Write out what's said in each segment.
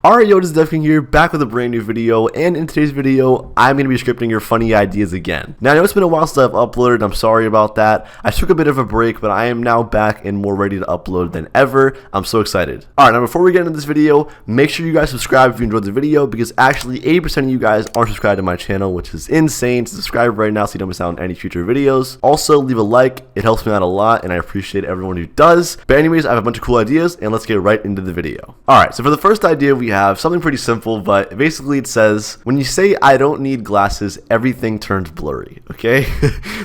Alright, yo, this is TheDevKing here, back with a brand new video, and in today's video, I'm going to be scripting your funny ideas again. Now, I know it's been a while since I've uploaded, I'm sorry about that. I took a bit of a break, but I am now back and more ready to upload than ever. I'm so excited. Alright, now before we get into this video, make sure you guys subscribe if you enjoyed the video, because actually 80% of you guys aren't subscribed to my channel, which is insane. So subscribe right now so you don't miss out on any future videos. Also, leave a like, it helps me out a lot, and I appreciate everyone who does. But anyways, I have a bunch of cool ideas, and let's get right into the video. Alright, so for the first idea, we have something pretty simple, but basically it says, when you say I don't need glasses, everything turns blurry, okay?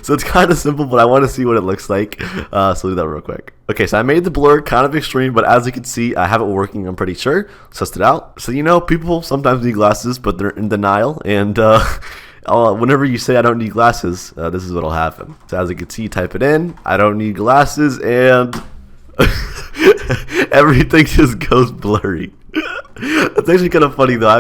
So it's kind of simple, but I want to see what it looks like, so do that real quick. Okay, so I made the blur kind of extreme, but as you can see, I have it working, I'm pretty sure. Let's test it out. So, you know, people sometimes need glasses, but they're in denial, and whenever you say I don't need glasses, this is what'll happen. So as you can see, type it in, I don't need glasses, and everything just goes blurry. That's actually kind of funny though. I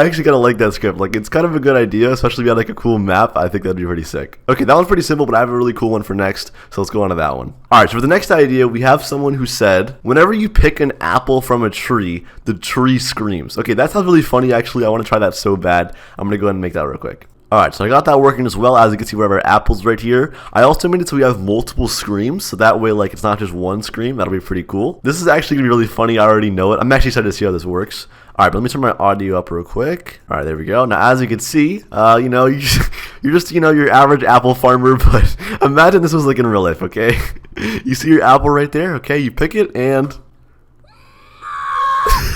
actually kind of like that script. Like, it's kind of a good idea, especially if you had like a cool map. I think that'd be pretty sick. Okay, that one's pretty simple, but I have a really cool one for next, so let's go on to that one. Alright, so for the next idea, we have someone who said, whenever you pick an apple from a tree, the tree screams. Okay, that sounds really funny actually. I want to try that so bad. I'm gonna go ahead and make that real quick. Alright, so I got that working as well. As you can see, we have our apples right here. I also made it so we have multiple screams, so that way, like, it's not just one scream. That'll be pretty cool. This is actually gonna be really funny. I already know it. I'm actually excited to see how this works. Alright, but let me turn my audio up real quick. Alright, there we go. Now, as you can see, you know, you're just, you know, your average apple farmer, but imagine this was like in real life, okay? You see your apple right there, okay? You pick it, and...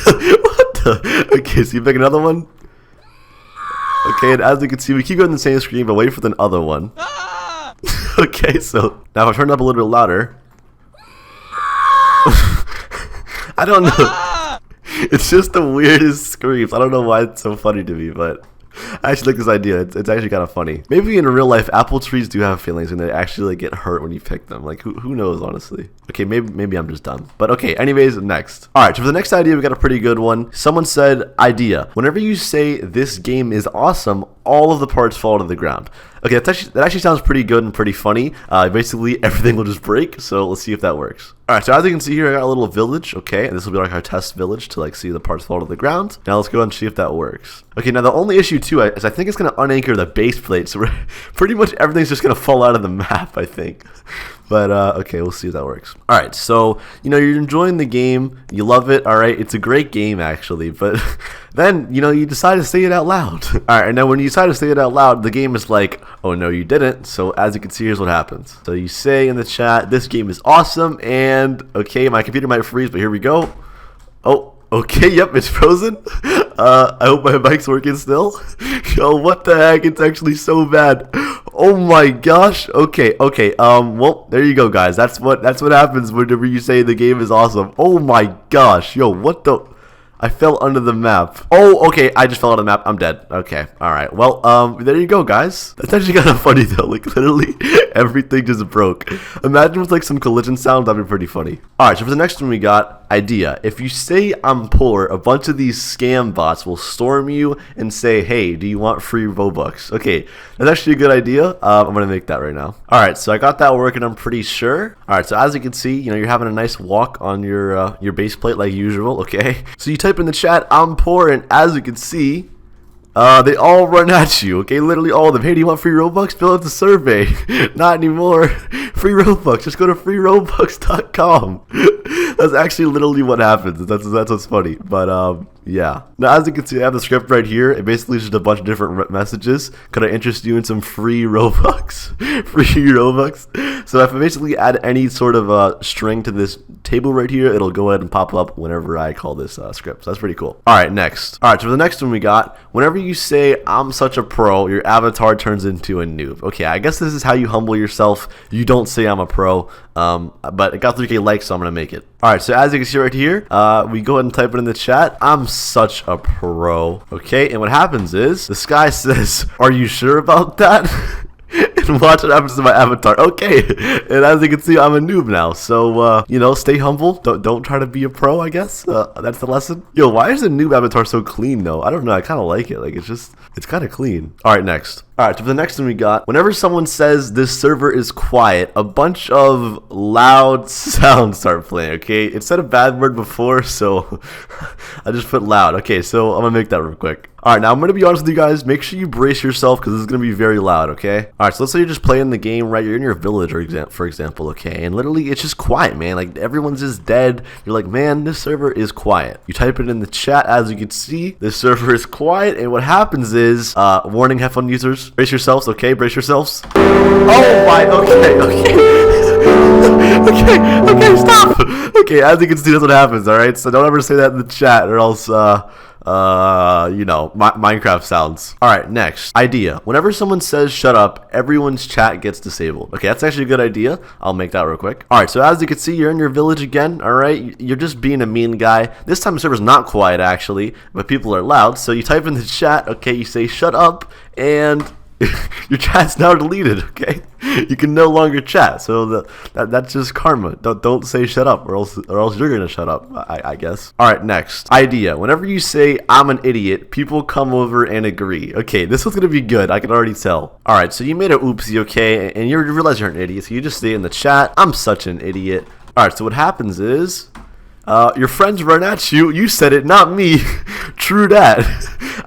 What the? Okay, so you pick another one. Okay, and as you can see, we keep going the same screen, but wait for the other one. Okay, so now if I turn it up a little bit louder. I don't know. It's just the weirdest screams. I don't know why it's so funny to me, but I actually like this idea. It's actually kind of funny. Maybe in real life, apple trees do have feelings and they actually like get hurt when you pick them. Like, who knows, honestly. Okay, maybe I'm just dumb. But okay, anyways, next. Alright, so for the next idea, we got a pretty good one. Someone said, idea. Whenever you say this game is awesome, all of the parts fall to the ground. Okay, that actually sounds pretty good and pretty funny. Basically, everything will just break, so let's see if that works. Alright, so as you can see here, I got a little village, okay, and this will be like our test village to like see the parts fall to the ground. Now let's go ahead and see if that works. Okay, now the only issue too is I think it's going to unanchor the base plate, so pretty much everything's just going to fall out of the map, I think. But, okay, we'll see if that works. Alright, so, you know, you're enjoying the game, you love it, alright, it's a great game, actually, but then, you know, you decide to say it out loud. Alright, and then when you decide to say it out loud, the game is like, oh no, you didn't, so as you can see, here's what happens. So you say in the chat, this game is awesome, and, okay, my computer might freeze, but here we go. Oh, okay, yep, it's frozen. I hope my mic's working still. Yo, what the heck, it's actually so bad. Oh my gosh. Okay. Well, there you go, guys. That's what happens whenever you say the game is awesome. Oh my gosh. Yo, what the? I fell under the map. Oh, okay. I just fell out of the map. I'm dead. Okay. All right. Well, there you go, guys. That's actually kind of funny though. Like, literally everything just broke. Imagine with like some collision sound. That'd be pretty funny. All right. So for the next one, we got idea. If you say I'm poor, a bunch of these scam bots will storm you and say, hey, do you want free Robux? Okay, that's actually a good idea. I'm gonna make that right now. All right, so I got that working, I'm pretty sure. All right, so as you can see, you know, you're having a nice walk on your base plate like usual. Okay, so you type in the chat, I'm poor, and as you can see, they all run at you, okay? Literally all of them. Hey, do you want free Robux? Fill out the survey. Not anymore. Free Robux. Just go to freerobux.com. That's actually literally what happens. That's what's funny. But, yeah. Now, as you can see, I have the script right here. It basically is just a bunch of different messages. Could I interest you in some free Robux? Free Robux. So if I basically add any sort of string to this table right here, it'll go ahead and pop up whenever I call this script. So that's pretty cool. All right, next. All right, so for the next one we got, whenever you say I'm such a pro, your avatar turns into a noob. Okay, I guess this is how you humble yourself. You don't say I'm a pro, but it got 3K likes, so I'm gonna make it. All right, so as you can see right here, we go ahead and type it in the chat. I'm such a pro. Okay, and what happens is this guy says, are you sure about that? And watch what happens to my avatar. Okay, and as you can see, I'm a noob now. So, you know, stay humble. Don't try to be a pro, I guess. That's the lesson. Yo, why is the noob avatar so clean, though? I don't know. I kind of like it. Like, it's kind of clean. All right, next. Alright, so for the next one we got, whenever someone says this server is quiet, a bunch of loud sounds start playing, okay? It said a bad word before, so I just put loud. Okay, so I'm gonna make that real quick. Alright, now I'm gonna be honest with you guys. Make sure you brace yourself because this is gonna be very loud, okay? Alright, so let's say you're just playing the game, right? You're in your village, for example, okay? And literally, it's just quiet, man. Like, everyone's just dead. You're like, man, this server is quiet. You type it in the chat, as you can see, this server is quiet, and what happens is, warning headphone users, brace yourselves, okay? Brace yourselves. Oh my, okay. Okay, stop! Okay, as you can see, that's what happens, alright? So don't ever say that in the chat, or else, you know, Minecraft sounds. Alright, next. Idea. Whenever someone says shut up, everyone's chat gets disabled. Okay, that's actually a good idea. I'll make that real quick. Alright, so as you can see, you're in your village again, alright? You're just being a mean guy. This time the server's not quiet, actually, but people are loud. So you type in the chat, okay, you say shut up, and your chat's now deleted, okay? You can no longer chat, so that's just karma. Don't say shut up, or else you're gonna shut up, I guess. Alright, next. Idea. Whenever you say I'm an idiot, people come over and agree. Okay, this one's gonna be good, I can already tell. Alright, so you made an oopsie, okay, and you realize you're an idiot, so you just say in the chat, I'm such an idiot. Alright, so what happens is, your friends run at you. You said it, not me. True that.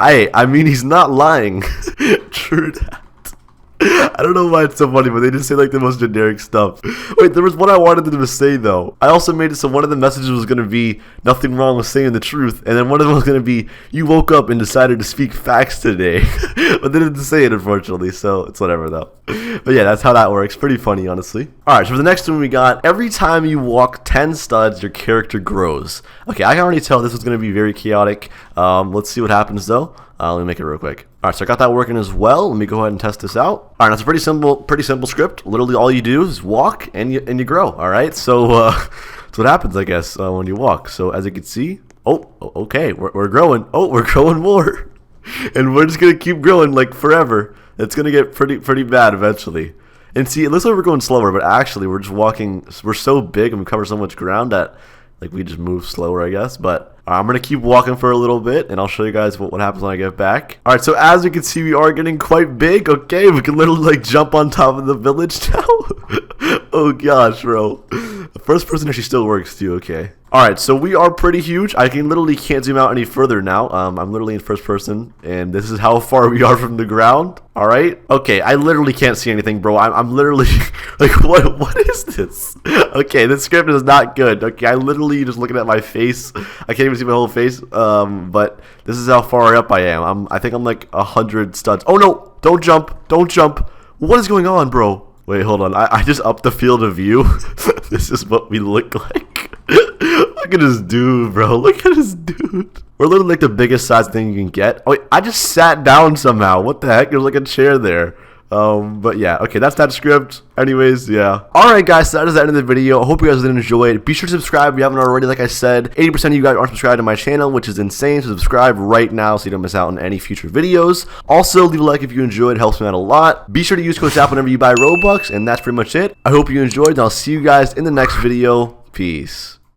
I mean, he's not lying. True that. I don't know why it's so funny, but they just say like the most generic stuff. Wait, there was one I wanted them to say though. I also made it so one of the messages was going to be nothing wrong with saying the truth, and then one of them was going to be you woke up and decided to speak facts today. But they didn't say it, unfortunately, so it's whatever though. But yeah, that's how that works. Pretty funny, honestly. Alright, so for the next one we got, every time you walk 10 studs, your character grows. Okay, I can already tell this is going to be very chaotic. Let's see what happens though. Let me make it real quick. Alright, so I got that working as well. Let me go ahead and test this out. Alright, that's a pretty simple script. Literally all you do is walk and you grow. Alright, so that's what happens, I guess, when you walk. So as you can see, okay, we're growing. Oh, we're growing more. And we're just gonna keep growing like forever. It's gonna get pretty bad eventually. And see, it looks like we're going slower, but actually we're just walking. We're so big and we cover so much ground that like we just move slower, I guess. But I'm gonna keep walking for a little bit, and I'll show you guys what happens when I get back. All right, so as you can see, we are getting quite big. Okay, we can literally like jump on top of the village now. Oh gosh, bro. The first person actually still works too. Okay. Alright, so we are pretty huge. I literally can't zoom out any further now. I'm literally in first person, and this is how far we are from the ground. Alright? Okay, I literally can't see anything, bro. I'm literally, like, what is this? Okay, this script is not good. Okay, I literally just looking at my face. I can't even see my whole face, but this is how far up I am. I think I'm like 100 studs. Oh no, don't jump, don't jump. What is going on, bro? Wait, hold on. I just upped the field of view. This is what we look like. Look at this dude, bro. Look at this dude. We're literally like the biggest size thing you can get. Oh, wait, I just sat down somehow. What the heck? There's like a chair there. But yeah, okay, that's that script. Anyways, yeah. Alright guys, so that is the end of the video. I hope you guys did enjoy it. Be sure to subscribe if you haven't already. Like I said, 80% of you guys aren't subscribed to my channel, which is insane. So subscribe right now so you don't miss out on any future videos. Also, leave a like if you enjoyed. It helps me out a lot. Be sure to use code SAP whenever you buy Robux, and that's pretty much it. I hope you enjoyed, and I'll see you guys in the next video. Peace.